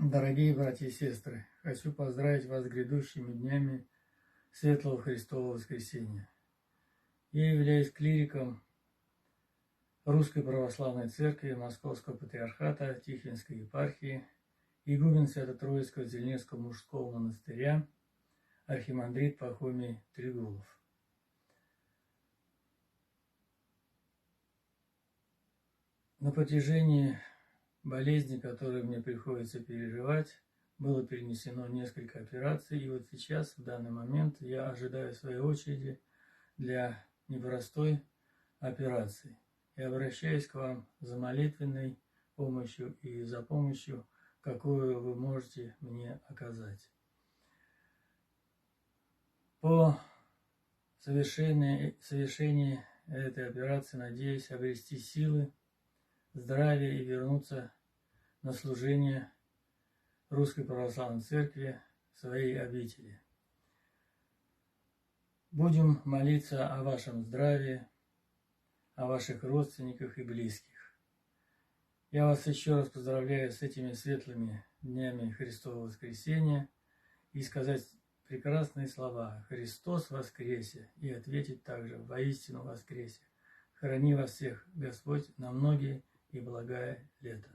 Дорогие братья и сестры, хочу поздравить вас с грядущими днями Светлого Христового Воскресения. Я являюсь клириком Русской Православной Церкви Московского Патриархата Тихвинской епархии, игумен Свято-Троицкого Зеленецкого мужского монастыря, архимандрит Пахомий Трегубов. На протяжении болезни, которые мне приходится переживать, было перенесено несколько операций, и вот сейчас, в данный момент, я ожидаю своей очереди для непростой операции. И обращаюсь к вам за молитвенной помощью и за помощью, какую вы можете мне оказать. По совершении этой операции надеюсь обрести силы, здравие и вернуться на служение Русской Православной Церкви своей обители. Будем молиться о вашем здравии, о ваших родственниках и близких. Я вас еще раз поздравляю с этими светлыми днями Христового Воскресения и сказать прекрасные слова: «Христос воскресе!» и ответить также: «Воистину воскресе!» Храни вас всех Господь на многие и благое лето.